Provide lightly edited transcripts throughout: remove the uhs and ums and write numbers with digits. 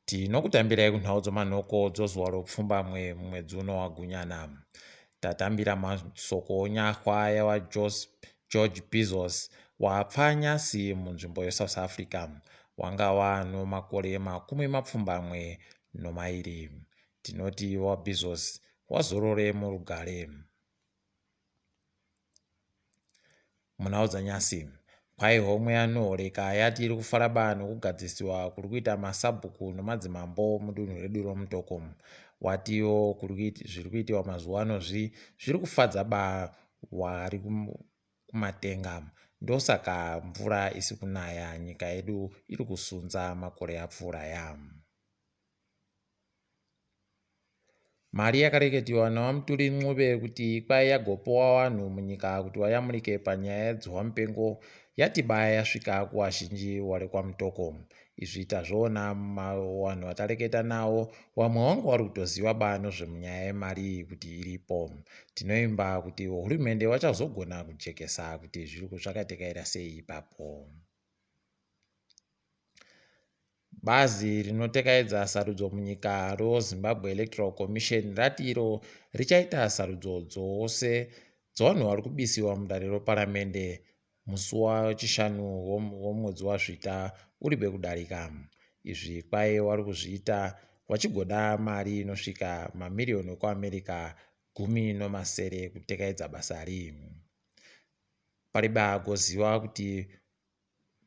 Tinokutambirai kunhau dzomanhoko dzozuva rokupfumba mwedzi uno waGunyana. Tatambira masoko nyahwa yawaGeorge Bezos wapfa nyasi munzvimbo yeSouth Africa. Wanga wano makore 20 Tinoti waBezos wazorore murugare. Munhau dzanyasi kwai homwe yanoreka yati iri kufaraba nokugadzisiwa kuri kuita masabhuku nomadzimambo mudunhu redu romutoko. Watiwo zviri kuitiwa mazuva ano zviri kufadza wari kumatenga. Ndosaka mvura isi kunaya, nyika yedu iri kusunza makore apfuura yamu. Mari yakareketiwa nawamuturi Mhanduwe kuti kwai yagopowa vanhu munyika kuti vayamurike panyaya yedzihwamupengo yatibaya yasvika kuvazhinji vari kwamutoko. Izvi tazviona vanhu vatareketa navo, vamwe vangu vari kutoziva bano zvemunyaya yemari iyi kuti iripo. Tinoimba kuti hurumende vachazogona kujekesa kuti zviri zvakatekaira sei ipapo. Bazi rinotekaedza sarudzo munyika roZimbabwe Electoral Commission rati iro richaita sarudzo dzose dzevanhu vari kubisiwa mudare reparamende musi wa5 womwedzi waZvita uri bekudarika. Izvi kwai vari kuzviita vachigoda mari inosvika mamiriyoni ekuAmerica 10 kutekaedza basa rii. Paribe agoziva kuti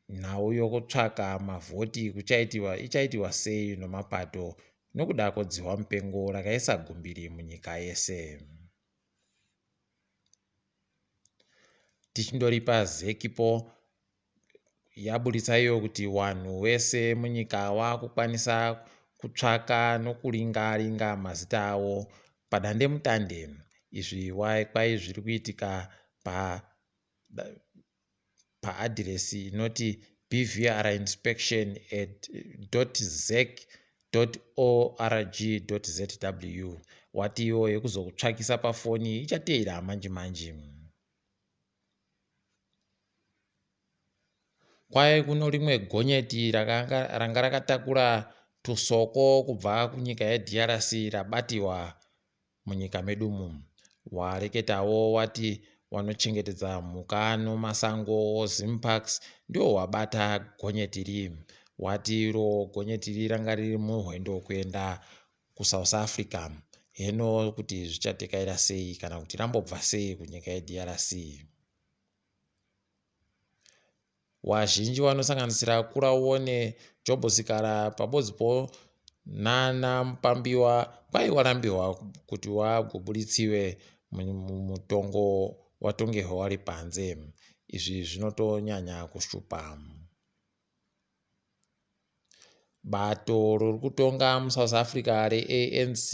nhau yokutsvaka mavhoti ichaitiwa sei nemapato nokuda kwedzihwa mupengo rakaisa gumbiri munyika yese. Tichindoripa zekipo yaburitsa iyo kuti vanhu vese munyika vakukwanisa kutsvaka nokuringa mazita avo padandemutande. Izvi kwai zviri kuitika paadhiresi inoti bvrinspection@zec.org.zw. watiwo yekuzokutsvakisa pafoni ichateera manji. Kwai kuno rimwe gonyeti ranga rakatakura tusoko kubva kunyika yeDRC rabatiwa munyika medumu. Wareketawo wati wanochengetedza mhuka nomasango Zimparks ndio wabata gonyeti iri. Wati iro gonyeti iri ranga riri muhwendo kuenda kuSouth Africa. Heno kuti zvichatekaira sei kana kuti rambobva sei kunyika yeDRC. Wazhinji vanosanganisira Kuraone, Jobosikara pabodzipo nana Mupambiwa kwai warambiwa kuti wagobuditsiwe mumutongo watongerwa wari panze. Izvi zvinotonyanya kushupa. Bato riri kutonga muSouth Africa reANC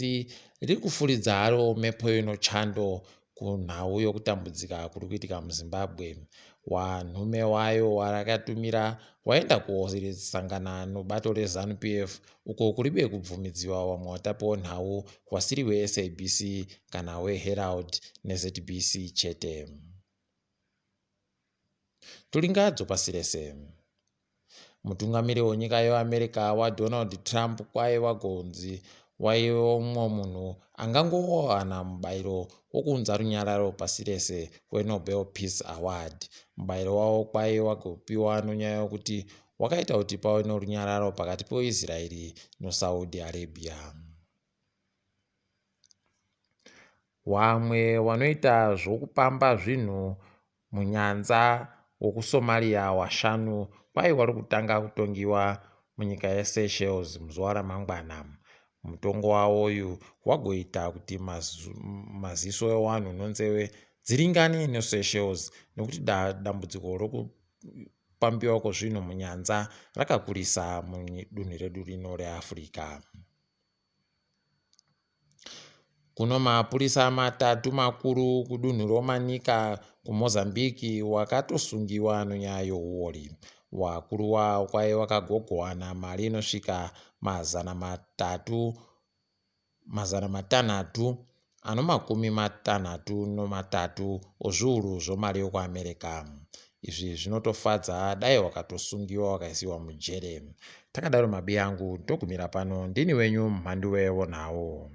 riri kufuridza haro mhepo inochando kunhau yokutambudzika kuri kuitika muZimbabwe. Wanhume wayo warakatumira waenda kusangana nobato reZANU-PF uko kuribe kubvumidziwa vamwe watapawo nhau wasiri weSABC kana weHerald neZBC chete. Turingadzo pasi rese. Mutungamiri wenyika yeAmerica waDonald Trump kwai wagonzi waive mumwe munhu angangowana mubayiro wokuunza runyararo pasi rese weNobel Peace Award. Mubayiro wavo kwai wagopiwa nonyaya yokuti wakaita kuti pave norunyararo pakati peIsraeri noSaudi Arabia. Vamwe vanoita zvokupamba zvinhu munyanza wokuSomalia 5 kwai vari kutanga kutongiwa munyika yeSeychelles muzuva ramangwana. Mutongo wavo uyu wagoita kuti maziso evanhu nonzeve dziringane neSeychelles nokuti dambudziko rokupambiwa kwezvinhu munyanza rakakurisa mudunhu redu rino reAfrica. Kuno mapurisa 3 makuru kudunhu roManica kuMozambique wakatosungiwa nonyaya youori. Wakuru wavo kwai wakagogowana mari inosvika 663 ozviuru zvomari yekuAmerica. Izvi zvinotofadza dai wakatosungiwa wakaisiwa mujere. Takadaro mabi angu ndogumira pano, ndini wenyu Mhanduwe Nhau.